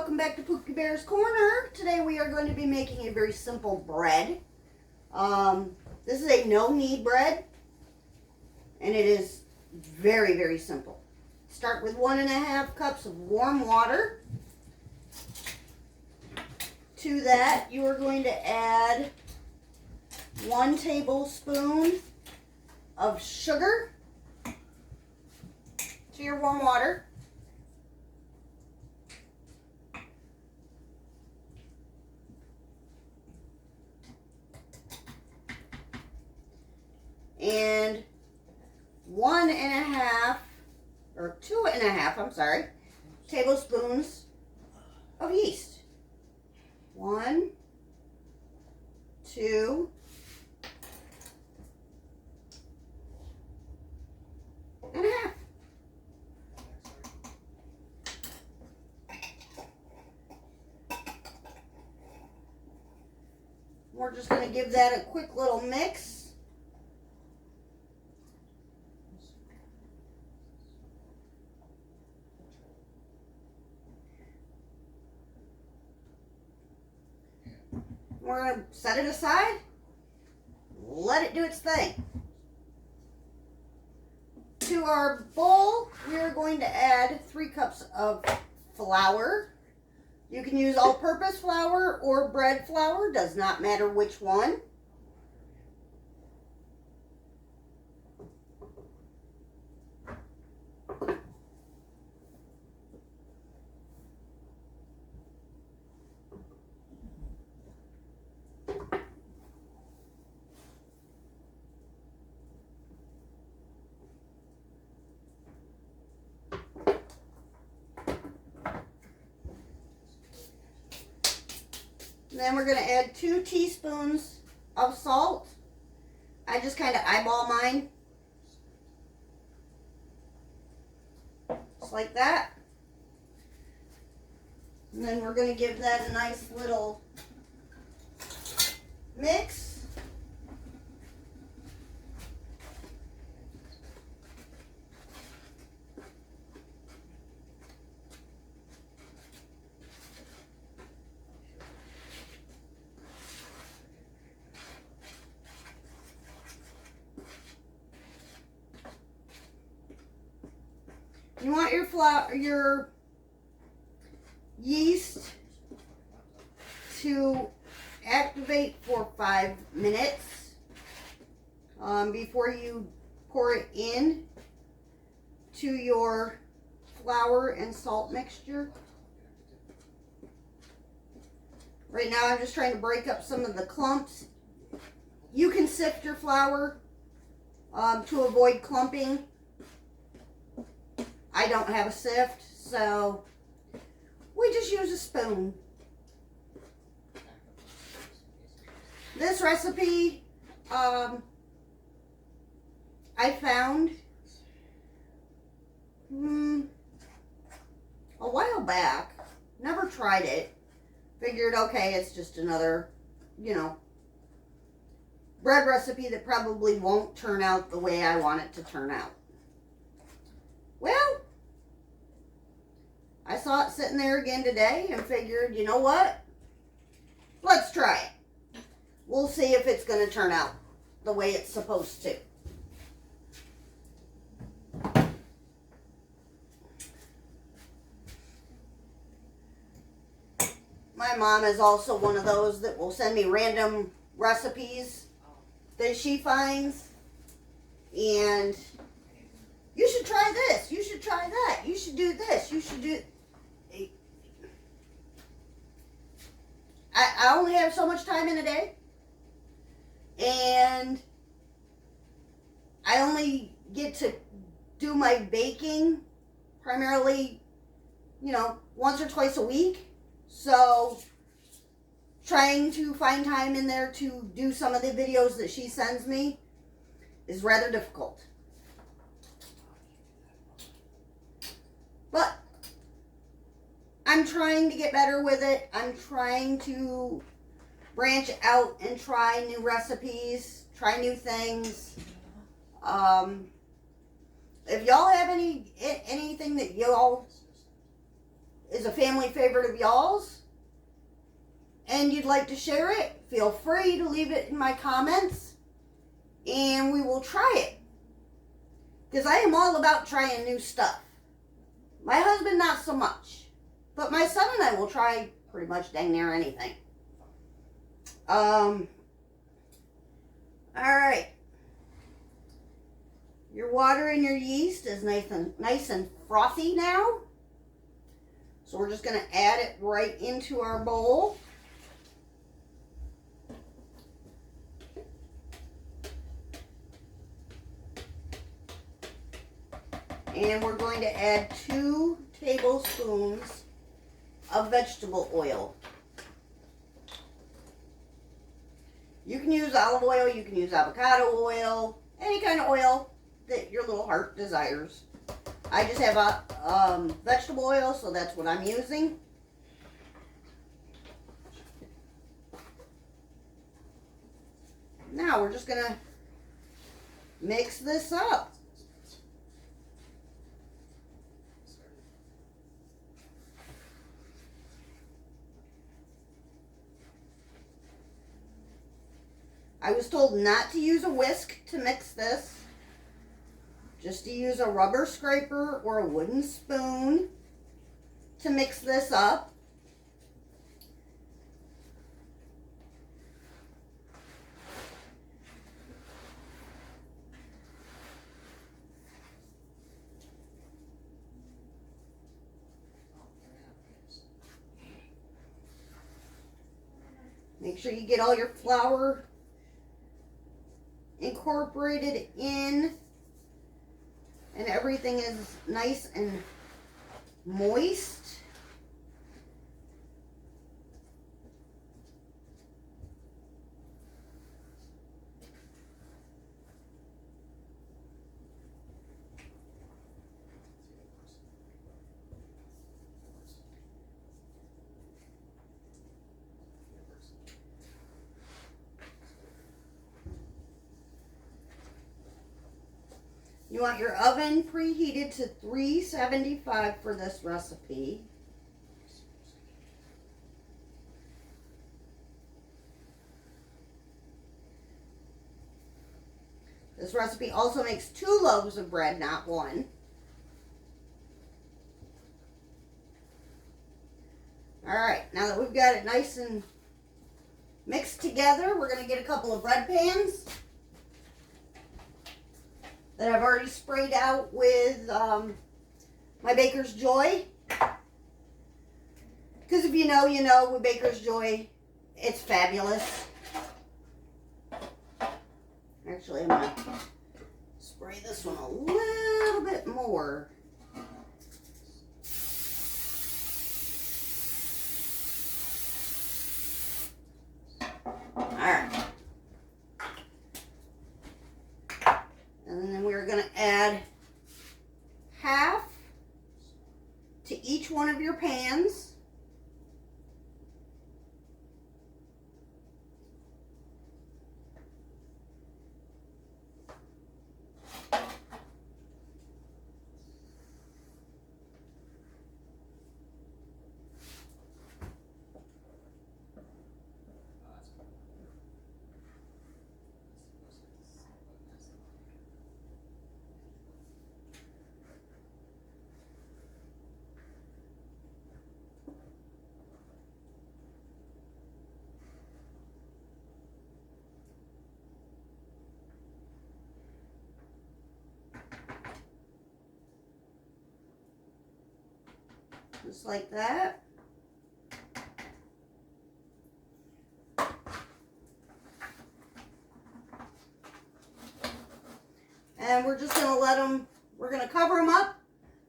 welcome back to Pookie Bear's Corner. Today we are going to be making a very simple bread. This is a no-knead bread, and it is very, very simple. Start with 1.5 cups of warm water. To that, you are going to add 1 tablespoon of sugar to your warm water. And 1.5 or 2.5, I'm sorry, tablespoons of yeast. 1, 2, and a half. We're just going to give that a quick little mix. We're going to set it aside, let it do its thing. To our bowl, we are going to add 3 cups of flour. You can use all-purpose flour or bread flour, does not matter which one. Then we're going to add 2 teaspoons of salt. I just kind of eyeball mine. Just like that. And then we're going to give that a nice little mix. You want your flour, your yeast to activate for 5 minutes before you pour it in to your flour and salt mixture. Right now I'm just trying to break up some of the clumps. You can sift your flour to avoid clumping. I don't have a sift, so we just use a spoon. This recipe I found a while back. Never tried it. Figured, okay, it's just another, bread recipe that probably won't turn out the way I want it to turn out. Well, I saw it sitting there again today and figured, you know what? Let's try it. We'll see if it's going to turn out the way it's supposed to. My mom is also one of those that will send me random recipes that she finds. And you should try this. You should try that. You should do this. You should do... I only have so much time in a day. And I only get to do my baking primarily, once or twice a week. So trying to find time in there to do some of the videos that she sends me is rather difficult. But I'm trying to get better with it. I'm trying to branch out and try new recipes, try new things. If y'all have anything that y'all is a family favorite of y'all's and you'd like to share it, feel free to leave it in my comments and we will try it. Because I am all about trying new stuff. My husband, not so much. But my son and I will try pretty much dang near anything. Alright. Your water and your yeast is nice and frothy now. So we're just going to add it right into our bowl. And we're going to add 2 tablespoons of vegetable oil. You can use olive oil, you can use avocado oil, any kind of oil that your little heart desires. I just have a vegetable oil, so that's what I'm using. Now we're just going to mix this up. I was told not to use a whisk to mix this, just to use a rubber scraper or a wooden spoon to mix this up. Make sure you get all your flour incorporated in and everything is nice and moist. You want your oven preheated to 375 for this recipe. This recipe also makes 2 loaves of bread, not 1. Alright, now that we've got it nice and mixed together, we're going to get a couple of bread pans that I've already sprayed out with my Baker's Joy. Because if you know, you know, with Baker's Joy, it's fabulous. Actually, I'm going to spray this one a little bit more. Alright. And then we're going to add half to each one of your pans. Just like that. And we're just going to let them, we're going to cover them up.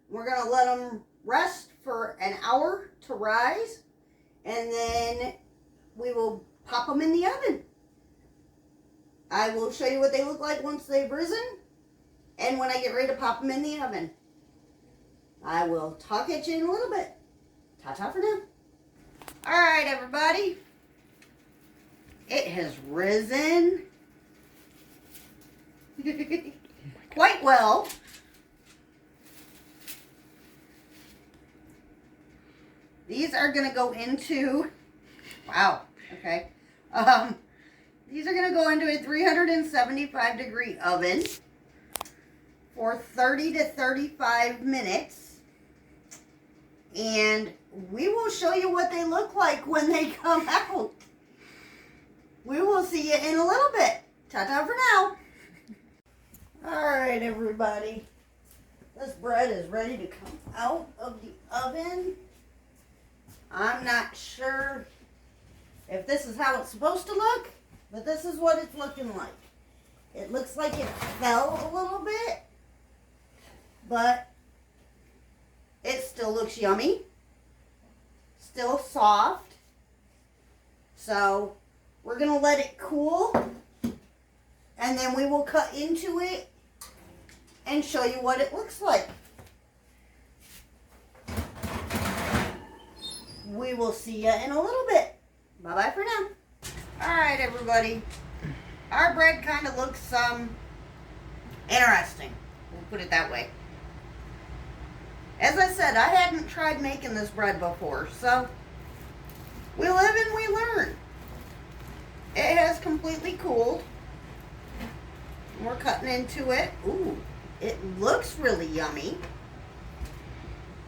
We're going to let them rest for an hour to rise. And then we will pop them in the oven. I will show you what they look like once they've risen. And when I get ready to pop them in the oven. I will talk at you in a little bit. Ta-ta for now. Alright, everybody. It has risen quite well. These are going to go into, wow, okay. These are going to go into a 375 degree oven for 30 to 35 minutes. And we will show you what they look like when they come out. We will see you in a little bit. Ta-ta for now. All right, everybody. This bread is ready to come out of the oven. I'm not sure if this is how it's supposed to look, but this is what it's looking like. It looks like it fell a little bit, but it still looks yummy. Still soft. So we're going to let it cool, and then we will cut into it and show you what it looks like. We will see you in a little bit. Bye-bye for now. Alright, everybody. Our bread kind of looks interesting. We'll put it that way. As I said, I hadn't tried making this bread before, so we live and we learn. It has completely cooled. We're cutting into it. Ooh, it looks really yummy.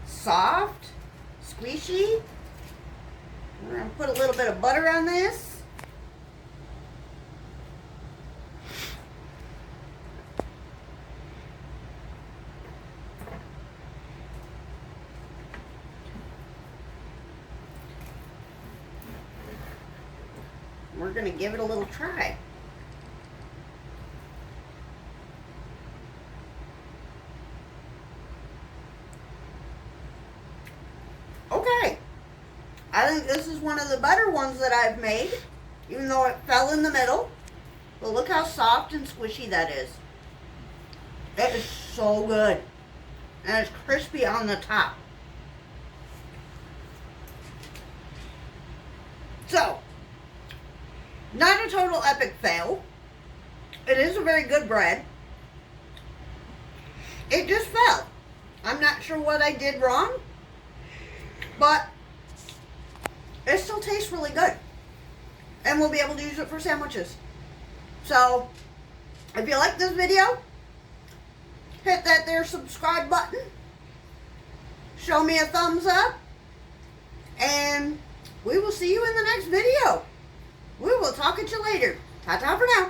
Soft, squishy. We're going to put a little bit of butter on this. We're going to give it a little try. Okay. I think this is one of the better ones that I've made, even though it fell in the middle. But look how soft and squishy that is. It is so good. And it's crispy on the top. So, not a total epic fail. It is a very good bread. It just fell. I'm not sure what I did wrong, but it still tastes really good. And we'll be able to use it for sandwiches. So, if you like this video, hit that there subscribe button. Show me a thumbs up. And we will see you in the next video. We will talk at you later. Ta-ta for now.